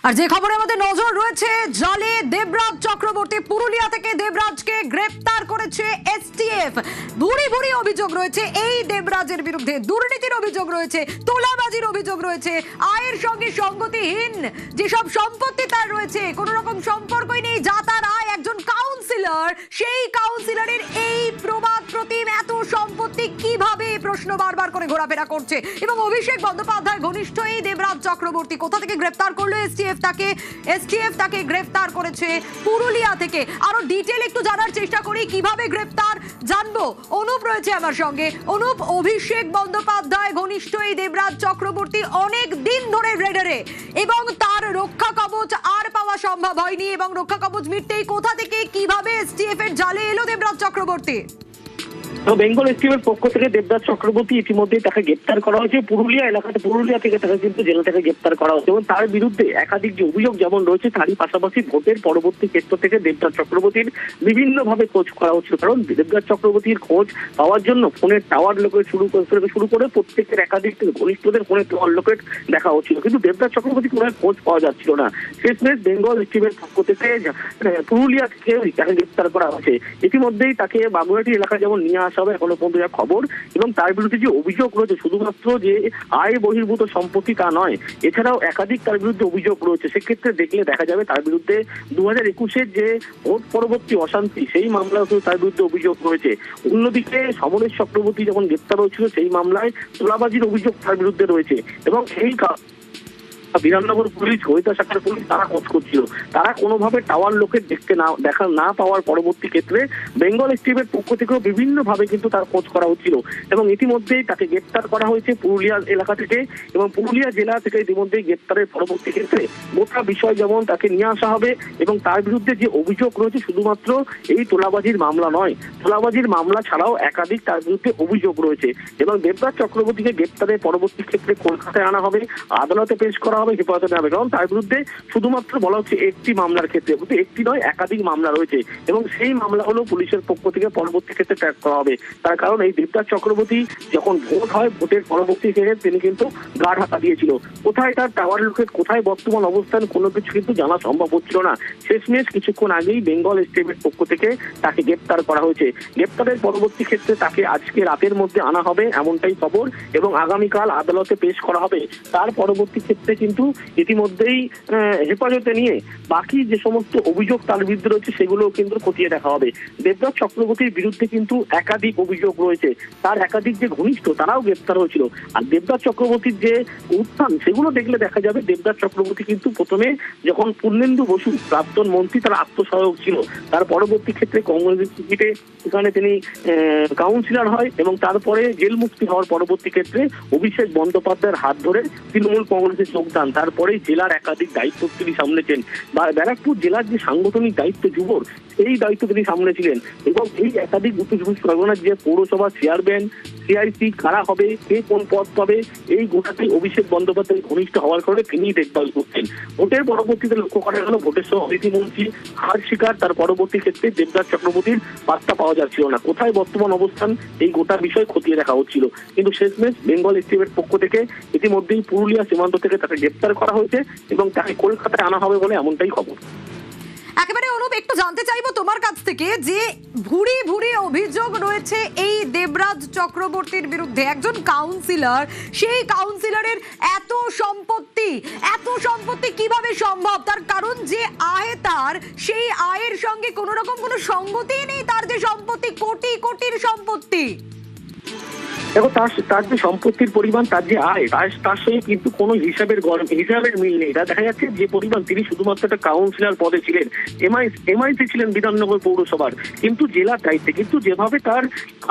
আর যে খবরের মধ্যে নজর রয়েছে, জালে দেবরাজ চক্রবর্তী, পুরুলিয়া থেকে দেবরাজকে গ্রেফতার করেছে এসটিএফ। ভুরি ভুরি অভিযোগ রয়েছে এই দেবরাজের বিরুদ্ধে, দুর্নীতির অভিযোগ রয়েছে, তোলাবাজির অভিযোগ রয়েছে, আয়ের সঙ্গে সঙ্গতিহীন যেসব সম্পত্তি তার রয়েছে, কোন রকম সম্পর্কই নেই যা তার আয়। একজন কাউন্সিলর, সেই কাউন্সিলরের এই প্রবাদ প্রতিম এত সম্পত্তি কিভাবে, প্রশ্ন বারবার করে ঘোরাফেরা করছে। এবং অভিষেক বন্দ্যোপাধ্যায় ঘনিষ্ঠ এই দেবরাজ চক্রবর্তী কোথা থেকে গ্রেফতার করলো এসটিএফ তাকে গ্রেফতার করেছে পুরুলিয়া থেকে। আরো ডিটেল একটু জানার চেষ্টা করি কিভাবে গ্রেফতার, জানবো। অনুপ রয়েছে আমার সঙ্গে। অনুপ, অভিষেক বন্দ্যোপাধ্যায় ঘনিষ্ঠ এই দেবরাজ চক্রবর্তী অনেক দিন ধরে রেডারে, এবং তার রক্ষা কবচ আর পাওয়া সম্ভব হয়নি, এবং রক্ষা কবচ মিটতেই কোথা থেকে কিভাবে এসটিএফ এর জালে এলো দেবরাজ চক্রবর্তী? বেঙ্গল এসটিএফ এর পক্ষ থেকে দেবরাজ চক্রবর্তী ইতিমধ্যে তাকে গ্রেপ্তার করা হয়েছে পুরুলিয়া এলাকাতে। পুরুলিয়া থেকে তাকে কিন্তু জেলা থেকে গ্রেপ্তার করা হয়েছে, এবং তার বিরুদ্ধে একাধিক যে অভিযোগ যেমন রয়েছে, তারই পাশাপাশি ভোটের পরবর্তী ক্ষেত্র থেকে দেবরাজ চক্রবর্তীর বিভিন্ন ভাবে খোঁজ করা হচ্ছিল। কারণ দেবরাজ চক্রবর্তীর খোঁজ পাওয়ার জন্য ফোনের টাওয়ার লোকেট শুরু করে প্রত্যেকের একাধিক ঘনিষ্ঠদের ফোনের টাওয়ার লোকেট দেখা হচ্ছিল, কিন্তু দেবরাজ চক্রবর্তী কোনো খোঁজ পাওয়া যাচ্ছিল না। শেষমেশ বেঙ্গল এসটিএফ এর পক্ষ থেকে পুরুলিয়া থেকে তাকে গ্রেপ্তার করা হয়েছে। ইতিমধ্যেই তাকে বাগুইআটি এলাকায় যেমন নিয়ে আসা হবে এখনো পর্যন্ত যা খবর, এবং তার বিরুদ্ধে যে অভিযোগ রয়েছে শুধুমাত্র যে আয় বহির্ভূত সম্পত্তি তা নয়, এছাড়াও একাধিক তার বিরুদ্ধে অভিযোগ রয়েছে। সেক্ষেত্রে দেখলে দেখা যাবে তার বিরুদ্ধে 2021-এর যে ভোট পরবর্তী অশান্তি, সেই মামলায় তার বিরুদ্ধে অভিযোগ রয়েছে। অন্যদিকে সমরেশ চক্রবর্তী যখন গ্রেপ্তার হয়েছিল, সেই মামলায় তোলাবাজির অভিযোগ তার বিরুদ্ধে রয়েছে, এবং এই বিধাননগর পুলিশ, গোয়েন্দা শাখার পুলিশ তারা খোঁজ করছিল। তারা কোনোভাবে টাওয়ার লোকের দেখা না পাওয়ার পরবর্তী ক্ষেত্রে বেঙ্গল এসটিএফ এর পক্ষ থেকেও বিভিন্ন ভাবে কিন্তু তার খোঁজ করা হচ্ছিল, এবং ইতিমধ্যেই তাকে গ্রেপ্তার করা হয়েছে পুরুলিয়া এলাকা থেকে, এবং পুরুলিয়া জেলা থেকে ইতিমধ্যেই গ্রেপ্তারের পরবর্তী ক্ষেত্রে গোটা বিষয় যেমন তাকে নিয়ে আসা হবে, এবং তার বিরুদ্ধে যে অভিযোগ রয়েছে শুধুমাত্র এই তোলাবাজির মামলা নয়, তোলাবাজির মামলা ছাড়াও একাধিক তার বিরুদ্ধে অভিযোগ রয়েছে। এবং দেবরাজ চক্রবর্তীকে গ্রেপ্তারের পরবর্তী ক্ষেত্রে কলকাতায় আনা হবে, আদালতে পেশ করা হবে, হেফাজতে নেওয়া হবে। কারণ তার বিরুদ্ধে শুধুমাত্র বলা হচ্ছে একটি মামলার ক্ষেত্রে, কিন্তু একটি নয় একাধিক মামলা রয়েছে, এবং সেই মামলা হলো পুলিশের পক্ষ থেকে পরবর্তী ক্ষেত্রে ট্র্যাক করা হবে। তার কারণ এই দেবরাজ চক্রবর্তী যখন ভোট হয়, ভোটের পরবর্তী ক্ষেত্রে তিনি কিন্তু গা ঢাকা দিয়েছিল। কোথায় তার টাওয়ার লোকেট, কোথায় বর্তমান অবস্থান, কোনো কিছু কিন্তু জানা সম্ভব হচ্ছিল না। শেষমেশ কিছুক্ষণ আগেই বেঙ্গল এসটিএফ এর পক্ষ থেকে তাকে গ্রেপ্তার করা হয়েছে। গ্রেপ্তারের পরবর্তী ক্ষেত্রে তাকে আজকে রাতের মধ্যে আনা হবে এমনটাই খবর, এবং আগামীকাল আদালতে পেশ করা হবে। তার পরবর্তী ক্ষেত্রে কিন্তু ইতিমধ্যেই হেফাজতে নিয়ে বাকি যে সমস্ত অভিযোগ তার বিরুদ্ধে রয়েছে সেগুলো কিন্তু খতিয়ে দেখা হবে। দেবরাজ চক্রবর্তীর বিরুদ্ধে কিন্তু একাধিক অভিযোগ রয়েছে, তার একাধিক যে ঘনিষ্ঠ তারাও গ্রেপ্তার হয়েছিল। আর দেবরাজ চক্রবর্তীর যে উত্থান, সেগুলো দেখলে দেখা যাবে দেবরাজ চক্রবর্তী কিন্তু প্রথমে যখন পূর্ণেন্দু বসু প্রাক্তন মন্ত্রী তার আত্মসহায়ক ছিল, তার পরবর্তী ক্ষেত্রে কংগ্রেসের টিকিটে সেখানে তিনি কাউন্সিলর হয়, এবং তারপরে জেল মুক্তি হওয়ার পরবর্তী ক্ষেত্রে অভিষেক বন্দ্যোপাধ্যায়ের হাত ধরে তৃণমূল কংগ্রেসে যোগদান। তারপরে জেলার একাধিক দায়িত্ব তিনি সামলেছেন, বা ব্যারাকপুর জেলার যে সাংগঠনিক দায়িত্ব যুবর, এই দায়িত্ব তিনি সামলেছিলেন, এবং এই একাধিক উত্তর চব্বিশ পরগনার যে পৌরসভা চেয়ারম্যান, সিআইসি কারা হবে, কে কোন পদ পাবে, এই গোটাতেই অভিষেক বন্দ্যোপাধ্যায় ঘনিষ্ঠ হওয়ার কারণে তিনি দেখভাল করছেন। ভোটের পরবর্তীতে লক্ষ্য করা গেল ভোটের সময় অতিথিমন্ত্রী হার শিকার, তার পরবর্তী ক্ষেত্রে দেবরাজ চক্রবর্তীর বার্তা পাওয়া যাচ্ছিল না, কোথায় বর্তমান অবস্থান এই গোটা বিষয় খতিয়ে দেখা হচ্ছিল। কিন্তু শেষমেশ বেঙ্গল এসটিএফ এর পক্ষ থেকে ইতিমধ্যেই পুরুলিয়া সীমান্ত থেকে তাকে গ্রেপ্তার করা হয়েছে, এবং তাকে কলকাতায় আনা হবে বলে এমনটাই খবর। একেবারে অনুপ, একটু জানতে চাইবো তোমার কাছ থেকে যে ভুরি ভুরি অভিযোগ রয়েছে এই দেবরাজ চক্রবর্তীর বিরুদ্ধে, একজন কাউন্সিলর, সেই কাউন্সিলরের এত সম্পত্তি কিভাবে সম্ভব? তার কারণ যে আয় তার, সেই আয়ের সঙ্গে কোনো রকম কোনো সঙ্গতি নেই, তার যে সম্পত্তি কোটি কোটির সম্পত্তি। দেখো তার যে সম্পত্তির পরিমাণ, তার যে আয়, তার সঙ্গে কিন্তু কোনো হিসাবের মিল নেই। এটা দেখা যাচ্ছে যে পরিমাণ, তিনি শুধুমাত্র একটা কাউন্সিলর পদে ছিলেন, এমআইসি ছিলেন বিধাননগর পৌরসভার, কিন্তু জেলার দায়িত্বে, কিন্তু যেভাবে তার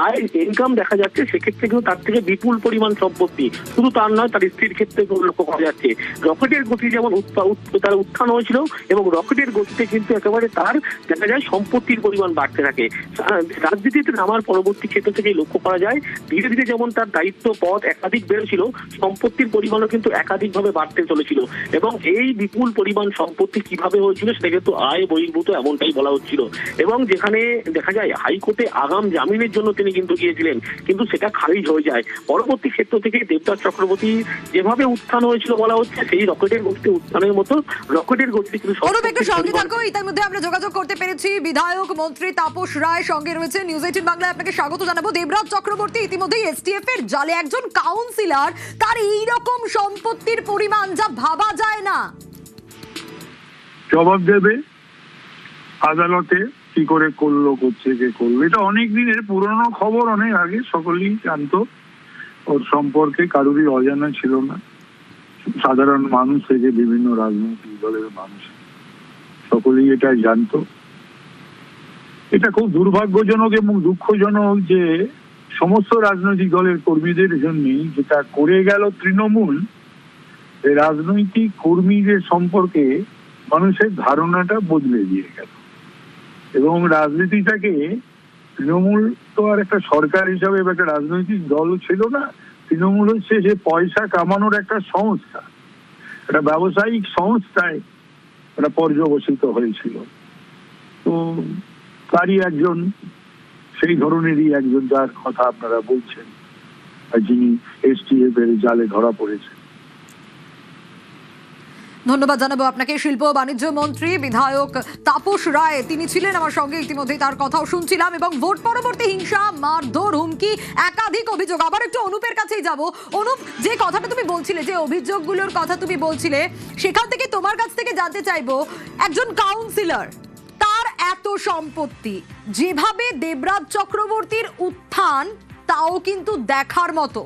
আয় ইনকাম দেখা যাচ্ছে, সেক্ষেত্রে কিন্তু তার থেকে বিপুল পরিমাণ সম্পত্তি। শুধু তার নয়, তার স্ত্রীর ক্ষেত্রে লক্ষ্য করা যাচ্ছে। রকেটের গতি যেমন তার উত্থান হয়েছিল, এবং রকেটের গতিতে কিন্তু একেবারে তার দেখা যায় সম্পত্তির পরিমাণ বাড়তে থাকে। রাজনীতিতে নামার পরবর্তী ক্ষেত্র থেকে লক্ষ্য করা যায় ধীরে ধীরে যেমন তার দায়িত্ব পদ একাধিক বেড়েছিল, সম্পত্তির পরিমাণও কিন্তু একাধিকভাবে বাড়তে চলেছিল। এবং এই বিপুল পরিমাণ সম্পত্তি কিভাবে হয়েছিল সেটা কিন্তু আয় বহির্ভূত, এমনটাই বলা হচ্ছিল। এবং যেখানে দেখা যায় হাইকোর্টে আগাম জামিনের জন্য তিনি কিন্তু গিয়েছিলেন, কিন্তু সেটা খারিজ হয়ে যায়। পরবর্তী ক্ষেত্র থেকে দেবদাস চক্রবর্তী যেভাবে উত্থান হয়েছিল বলা হচ্ছে, সেই রকেটের গতিতে উত্থানের মতো রকেটের গতিতে কিন্তু সঙ্গে থাকো। ইতিমধ্যে আমরা যোগাযোগ করতে পেরেছি বিধায়ক মন্ত্রী তাপস রায়, সঙ্গে রয়েছে নিউজ 18 বাংলায়। আপনাকে স্বাগত জানাবো। দেবরাজ চক্রবর্তী ইতিমধ্যেই এসটিএফ এর জালে একজন কাউন্সিলর, তার এইরকম সম্পত্তির পরিমাণ যা ভাবা যায় না। জবাব দেবে আদালতে, কি করে করলো, করছে কে করলো। এটা অনেক দিনের পুরনো খবর, অনেক আগে সকলেই জানতো। ওর সম্পর্কে কারোরই অজানা ছিল না। সাধারণ মানুষ থেকে বিভিন্ন রাজনৈতিক দলের মানুষ সকলেই এটা জানতো। এটা খুব দুর্ভাগ্যজনক এবং দুঃখজনক যে সমস্ত রাজনৈতিক দলের কর্মীদের জন্যই যেটা করে গেল তৃণমূল, এই রাজনৈতিক কর্মীদের সম্পর্কে মানুষের ধারণাটা বদলে দিয়ে গেল। এবং রাজনীতিটাকে, তৃণমূল তো আর একটা সরকার হিসাবে একটা রাজনৈতিক দল ছিল না। তৃণমূল হচ্ছে যে পয়সা কামানোর একটা সংস্থা, একটা ব্যবসায়িক সংস্থায় একটা পর্যবসিত হয়েছিল। তো তারই একজন, সেই ধরনেরই একজন যার কথা আপনারা বলছেন, যিনি এসটিএফ এর জালে ধরা পড়েছেন। ধন্যবাদ জানাবো আপনাকে। শিল্প ও বাণিজ্য মন্ত্রী বিধায়ক তাপস রায় তিনি ছিলেন আমার সঙ্গে, ইতিমধ্যে তার কথাও শুনছিলাম। এবং ভোট পরবর্তী হিংসা, মারধর, হুমকি, একাধিক অভিযোগ। আবার একটু অনুপের কাছেই যাব। অনুপ, যে কথাটা তুমি বলছিলে, যে অভিযোগগুলোর কথা তুমি বলছিলে, সেখান থেকে তোমার কাছ থেকে জানতে চাইবো, একজন কাউন্সিলর, তার এত সম্পত্তি, যেভাবে দেবরাজ চক্রবর্তীর উত্থান, তাও কিন্তু দেখার মতো।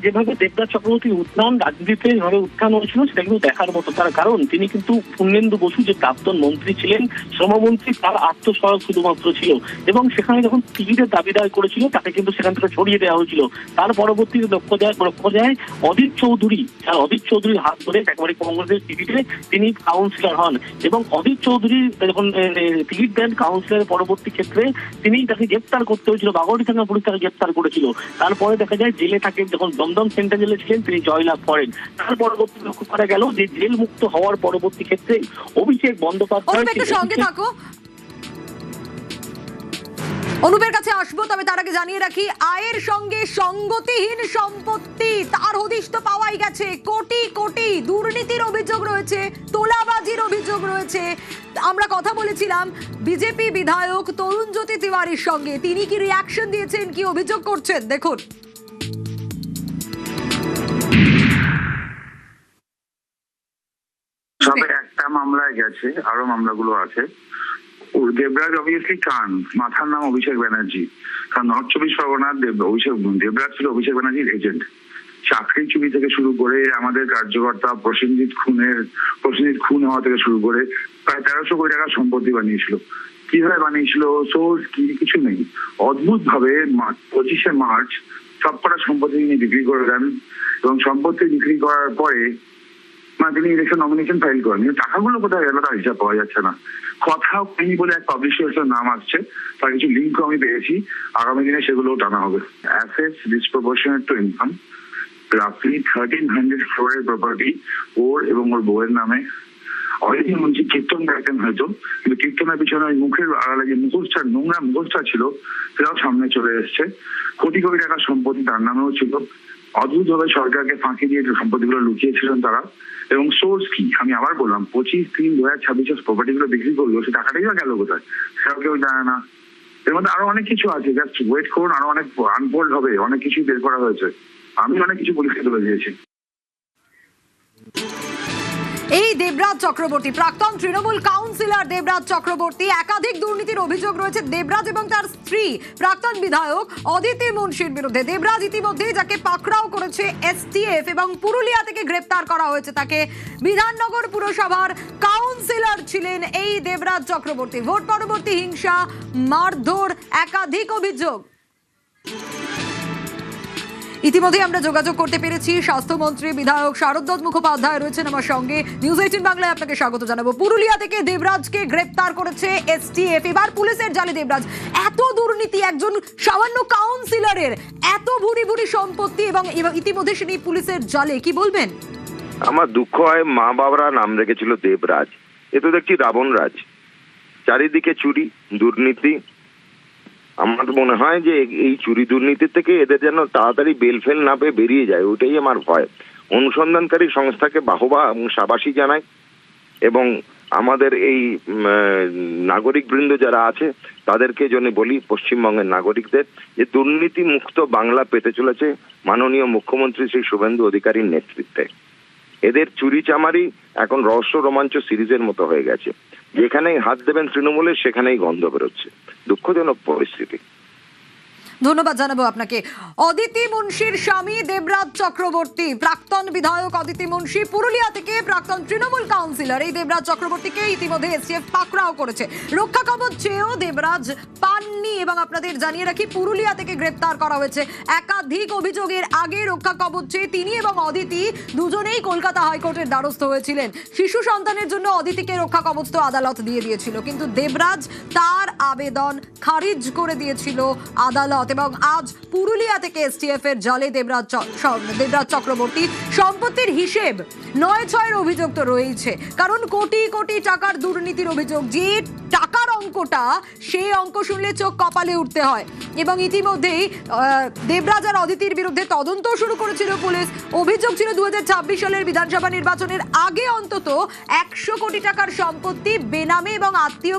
যেভাবে দেবদাস চক্রবর্তীর উত্থান, রাজনীতিতে যেভাবে উত্থান হয়েছিল, সেটা কিন্তু দেখার মতো। তার কারণ তিনি কিন্তু পূর্ণেন্দু বসু যে প্রাক্তন মন্ত্রী ছিলেন, শ্রমমন্ত্রী, তার আত্মসহায়ক শুধুমাত্র ছিল। এবং সেখানে যখন টিকিটের দাবিদার করেছিল, তাকে কিন্তু সেখান থেকে ছড়িয়ে দেওয়া হয়েছিল। তার পরবর্তীতে লক্ষ্য যায় অদিত চৌধুরীর হাত ধরে একেবারে কংগ্রেসের টিকিটে তিনি কাউন্সিলর হন। এবং অদিত চৌধুরী যখন টিকিট দেন কাউন্সিলরের, পরবর্তী ক্ষেত্রে তিনি তাকে গ্রেপ্তার করতে হয়েছিল, বাগড়ি থানা পুলিশ তাকে গ্রেপ্তার করেছিল। তারপরে দেখা যায় জেলে থাকে, যখন দমদম সেন্ট্রাল জেলে ছিলেন তিনি জয়লাভ করেন। তার পরবর্তী লক্ষ্য করা গেল যে জেল মুক্ত হওয়ার পরবর্তী ক্ষেত্রে অভিষেক বন্দ্যোপাধ্যায় সঙ্গে থাকো। অনুপের কাছে আসবো, তবে তার আগে জানিয়ে রাখি, আয়ের সঙ্গে সঙ্গতিহীন সম্পত্তি তার হদিশ তো পাওয়াই গেছে। কোটি কোটি দুর্নীতির অভিযোগ রয়েছে, তোলাবাজির অভিযোগ রয়েছে। আমরা কথা বলেছিলাম বিজেপি বিধায়ক তরুণ জ্যোতি তিওয়ারির সঙ্গে, তিনি কি রিয়াকশন দিয়েছেন, কি অভিযোগ করছেন, দেখুন। সবে একটা মামলায় গেছে, আরো মামলাগুলো আছে। দেবরাজ অবভিয়াসলি কান, মাথার নাম অভিষেক ব্যানার্জি। কারণ নর্থ 24 পরগনার দেবরাজ ছিল অভিষেক ব্যানার্জির এজেন্ট। চাকরি চুরি থেকে শুরু করে আমাদের কার্যকর্তা প্রসেনজিৎ খুন হওয়া থেকে শুরু করে প্রায় 1300 কোটি টাকার সম্পত্তি বানিয়েছিল। কিভাবে বানিয়েছিল, সোর্স কি, কিছু নেই। অদ্ভুত ভাবে 25শে মার্চ সবকটা সম্পত্তি তিনি বিক্রি করে দেন। এবং সম্পত্তি বিক্রি করার পরে তিনি ইলেকশন নমিনেশন ফাইল করেন। টাকাগুলো কোথায় গেল তার হিসাব পাওয়া যাচ্ছে না। কথাও কইনি বলে এক পাবলিশারের নাম আসছে, তার কিছু লিঙ্ক আমি পেয়েছি, আগামী দিনে সেগুলো টানা হবে। অ্যাসেটস ডিসপ্রপোর্শনেট টু ইনকাম, রাফলি 1300 crore প্রপার্টি ওর এবং ওর বউয়ের নামে। অনেকে মঞ্চে কীর্তন গাইতেন হয়তো, কিন্তু কীর্তনের পিছনে ওই মুখের আড়ালে যে নোংরা মুখোশটা ছিল, সেটাও সামনে চলে এসছে। কোটি কোটি টাকার সম্পত্তি তার নামেও ছিল। অদ্ভুতভাবে সরকারকে ফাঁকি দিয়ে সম্পত্তিগুলো লুকিয়েছিলেন তারা। এবং সোর্স কি, আমি আবার বললাম, 25/3/2026 প্রপার্টিগুলো বিক্রি করলো, সে টাকাটাই বা গেল কোথায়, সেটাও কেউ জানে না। এর মধ্যে আরো অনেক কিছু আছে, জাস্ট ওয়েট করুন, আরো অনেক আনফোল্ড হবে, অনেক কিছু বের করা হয়েছে। আমি অনেক কিছু পুলিশকে তুলে দিয়েছি। এই দেবরাজ চক্রবর্তী, প্রাক্তন তৃণমূল কাউন্সিলর দেবরাজ চক্রবর্তী, একাধিক দুর্নীতির অভিযোগ রয়েছে দেবরাজ এবং তার স্ত্রী প্রাক্তন বিধায়ক অদিতি মুন্সির বিরুদ্ধে। দেবরাজ ইতিমধ্যেই যাকে পাকড়াও করেছে এসটিএফ, এবং পুরুলিয়া থেকে গ্রেপ্তার করা হয়েছে তাকে। বিধাননগর পুরসভার কাউন্সিলর ছিলেন এই দেবরাজ চক্রবর্তী। ভোট পরবর্তী হিংসা, মারধর, একাধিক অভিযোগ। ইতিমধ্যে আমরা যোগাযোগ করতে পেরেছি স্বাস্থ্যমন্ত্রী বিধায়ক শারদ মুখোপাধ্যায় রয়েছেন আমার সঙ্গে। নিউজ 18 বাংলায় আপনাকে স্বাগত জানাবো। পুরুলিয়া থেকে দেবরাজকে গ্রেপ্তার করেছে এসটিএফ। এবার পুলিশের জালে দেবরাজ। এত দুর্নীতি, একজন সামান্য কাউন্সিলরের এত ভুরি ভুরি সম্পত্তি এবং ইতিমধ্যে তিনি পুলিশের জালে, কি বলবেন? আমার দুঃখ হয়, মা বাবারা নাম রেখেছিল দেবরাজ, এ তো দেখছি রাবণ রাজ। চারিদিকে চুরি দুর্নীতি। আমার মনে হয় যে এই চুরি দুর্নীতির থেকে এদের যেন তাড়াতাড়ি বেল ফেল না পেয়ে বেরিয়ে যায়, ওইটাই আমার ভয়। অনুসন্ধানকারী সংস্থাকে বাহবা এবং সাবাসী জানাই, এবং আমাদের এই নাগরিক বৃন্দ যারা আছে তাদেরকে জন্য বলি, পশ্চিমবঙ্গের নাগরিকদের, যে দুর্নীতি মুক্ত বাংলা পেতে চলেছে মাননীয় মুখ্যমন্ত্রী শ্রী শুভেন্দু অধিকারীর নেতৃত্বে। এদের চুরি চামারি এখন রহস্য রোমাঞ্চ সিরিজের মতো হয়ে গেছে। যেখানেই হাত দেবেন তৃণমূলের সেখানেই গন্ধ বেরোচ্ছে। দুঃখজনক পরিস্থিতি। ধন্যবাদ জানাবো আপনাকে। অদিতি মুন্সির স্বামী দেবরাজ চক্রবর্তী, প্রাক্তন বিধায়ক অদিতি মুন্সি, পুরুলিয়া থেকে প্রাক্তন তৃণমূল কাউন্সিলর। এই দেবরাজ চক্রবর্তীকে ইতিমধ্যে এসটিএফ পাকড়াও করেছে। রক্ষা কবচ চেয়েও দেবরাজ পাননি, এবং আপনাদের জানিয়ে রাখি পুরুলিয়া থেকে গ্রেপ্তার করা হয়েছে। একাধিক অভিযোগের আগে রক্ষা কবচ চেয়ে তিনি এবং অদিতি দুজনেই কলকাতা হাইকোর্টের দ্বারস্থ হয়েছিলেন। শিশু সন্তানের জন্য অদিতিকে রক্ষা কবচ তো আদালত দিয়ে দিয়েছিল, কিন্তু দেবরাজ তার আবেদন খারিজ করে দিয়েছিল আদালত। এবং আজ পুরুলিয়া থেকে এসটিএফ এর জালে দেবরাজ চক্রবর্তী। সম্পত্তির হিসেব ৯/৬ অভিযোগ তো রয়েছে, কারণ কোটি কোটি টাকার দুর্নীতির অভিযোগ। যে টাকার অঙ্কটা, সেই অঙ্ক শুনলে চোখ কপালে উঠতে হয়। এবং ইতিমধ্যেই দেবরাজ আর অদিতির বিরুদ্ধে তদন্ত শুরু করেছিল পুলিশ। অভিযোগ ছিল 2026 সালের বিধানসভা নির্বাচনের আগে অন্তত 100 কোটি টাকার সম্পত্তি বেনামে এবং আত্মীয়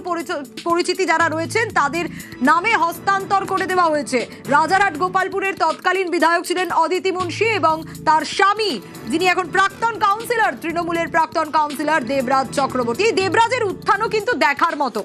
পরিচিতি যারা রয়েছেন তাদের নামে হস্তান্তর করে দেওয়া হয়েছে। রাজারহাট গোপালপুরের তৎকালীন বিধায়ক ছিলেন অদিতি মুন্সি এবং তার স্বামী, যিনি এখন প্রাক্তন কাউন্সিলর, তৃণমূলের প্রাক্তন কাউন্সিলর দেবরাজ চক্রবর্তী। দেবরাজের উত্থানও কিন্তু দেখার মতো।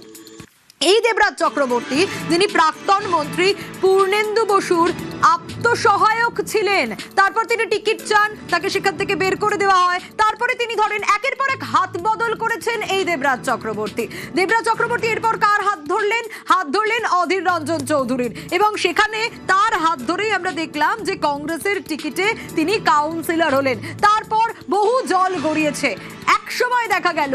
এই দেবরাজ চক্রবর্তী, যিনি প্রাক্তন মন্ত্রী পূর্ণেন্দু বসুর আত্মসহায়ক ছিলেন, তারপর তিনি টিকিট চান, তাকে সেখান থেকে বের করে দেওয়া হয়। তারপরে তিনি ধরেন একের পর এক হাত বদল করেছেন এই দেবরাজ চক্রবর্তী। দেবরাজ চক্রবর্তী এরপর কার হাত ধরলেন? হাত ধরলেন অধীর রঞ্জন চৌধুরীর, এবং সেখানে তার হাত ধরেই আমরা দেখলাম যে কংগ্রেসের টিকিটে তিনি কাউন্সিলর হলেন। তারপর বহু জল গড়িয়েছে। এক সময় দেখা গেল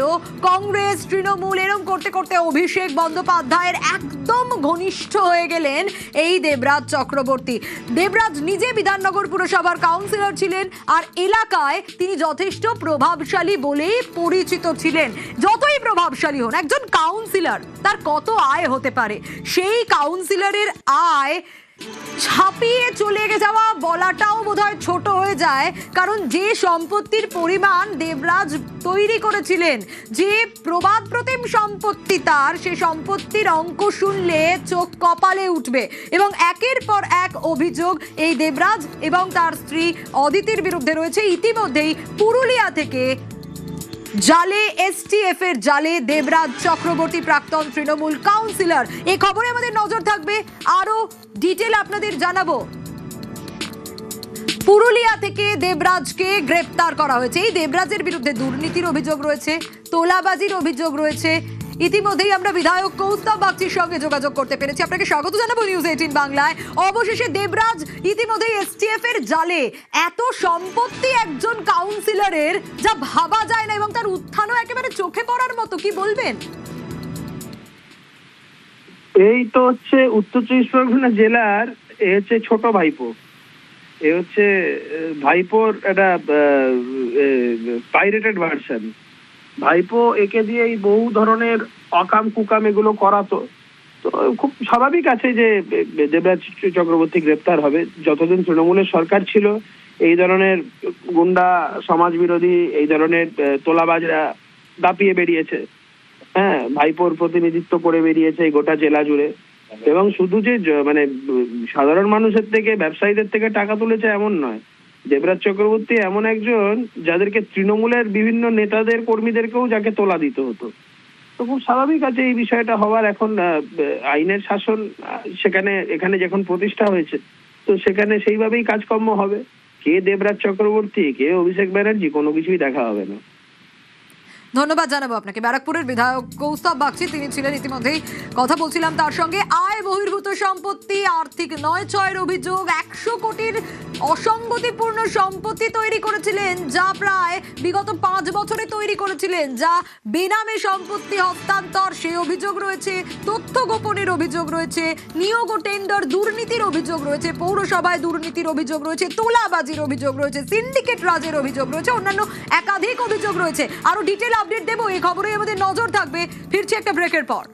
কংগ্রেস তৃণমূল এরকম করতে করতে অভিষেক বন্দ্যোপাধ্যায়ের একদম ঘনিষ্ঠ হয়ে গেলেন এই দেবরাজ চক্রবর্তী। দেবরাজ নিজে বিধাননগর পুরসভার কাউন্সিলর ছিলেন, আর এলাকায় তিনি যথেষ্ট প্রভাবশালী বলেই পরিচিত ছিলেন। যতই প্রভাবশালী হন, একজন কাউন্সিলর তার কত আয় হতে পারে, সেই কাউন্সিলরের আয় ছাপিয়ে চলে যাওয়া বলাটাও বোধহয় ছোট হয়ে যায়। কারণ যে সম্পত্তির পরিমাণ দেবরাজ তৈরি করেছিলেন, যে প্রবাদ প্রতিম সম্পত্তি তার, সে সম্পত্তির অঙ্ক শুনলে চোখ কপালে উঠবে। এবং একের পর এক অভিযোগ এই দেবরাজ এবং তার স্ত্রী অদিতির বিরুদ্ধে রয়েছে। ইতিমধ্যেই পুরুলিয়া থেকে জালে, এসটিএফ এর জালে দেবরাজ চক্রবর্তী, প্রাক্তন তৃণমূল কাউন্সিলর। এই খবরে আমাদের নজর থাকবে, আরো ডিটেল আপনাদের জানাবো। পুরুলিয়া থেকে দেবরাজকে গ্রেপ্তার করা হয়েছে। এই দেবরাজের বিরুদ্ধে দুর্নীতির অভিযোগ রয়েছে, তোলাবাজির অভিযোগ রয়েছে। ইতিমধ্যেই আমরা বিধায়ক কৌস্তব বাগচির সঙ্গে যোগাযোগ করতে পেরেছি। আপনাকে স্বাগত জানাবো নিউজ 18 বাংলায়। অবশেষে দেবরাজ ইতিমধ্যেই এসটিএফ এর জালে। এত সম্পত্তি একজন কাউন্সিলরের, যা ভাবা যায় না, এবং তার উত্থানও একেবারে চোখে পড়ার মতো, কি বলবেন? এই তো হচ্ছে উত্তর 24 পরগনা জেলার এ হচ্ছে ছোট ভাইপো। এ হচ্ছে ভাইপোর একটা পাইরেটেড ভার্সন। ভাইপো একে দিয়ে এই বহু ধরনের অকাম কুকাম এগুলো করাতো। তো খুব স্বাভাবিক আছে যে দেবরাজ চক্রবর্তী গ্রেপ্তার হবে। যতদিন তৃণমূলের সরকার ছিল, এই ধরনের গুন্ডা, সমাজ বিরোধী, এই ধরনের তোলাবাজরা দাপিয়ে বেরিয়েছে। হ্যাঁ, ভাইপোর প্রতিনিধিত্ব করে বেরিয়েছে এই গোটা জেলা জুড়ে। এবং শুধু যে মানে সাধারণ মানুষের থেকে, ব্যবসায়ীদের থেকে টাকা তুলেছে এমন নয়। দেবরাজ চক্রবর্তী এমন একজন যাদেরকে তৃণমূলের বিভিন্ন নেতাদের, কর্মীদেরকেও যাকে তোলা দিতে হতো। তো খুব স্বাভাবিক আছে এই বিষয়টা হওয়ার। এখন আইনের শাসন এখানে যখন প্রতিষ্ঠা হয়েছে, তো সেখানে সেইভাবেই কাজকর্ম হবে। কে দেবরাজ চক্রবর্তী, কে অভিষেক ব্যানার্জি, কোনো কিছুই দেখা হবে না। ধন্যবাদ জানাবো আপনাকে। ব্যারাকপুরের বিধায়ক কৌস্তব বাগচি তিনি ছিলেন, ইতিমধ্যেই কথা বলছিলাম তার সঙ্গে। আয় আয় বহির্ভূত সম্পত্তি, আর্থিক নয় ছয়ের অভিযোগ, 100 কোটির অসঙ্গতিপূর্ণ সম্পত্তি তৈরি করেছিলেন, যা প্রায় বিগত 5 বছরে তৈরি করেছিলেন, যা বেনামে সম্পত্তি হস্তান্তর সেই অভিযোগ রয়েছে, তথ্য গোপনের অভিযোগ রয়েছে, নিয়োগ ও টেন্ডার দুর্নীতির অভিযোগ রয়েছে, পৌরসভায় দুর্নীতির অভিযোগ রয়েছে, তোলাবাজির অভিযোগ রয়েছে, সিন্ডিকেট রাজের অভিযোগ রয়েছে, অন্যান্য একাধিক অভিযোগ রয়েছে। আরো ডিটেল আপডেট দেবো, এই খবরে আমাদের নজর থাকবে। ফিরছি একটা ব্রেকের পর।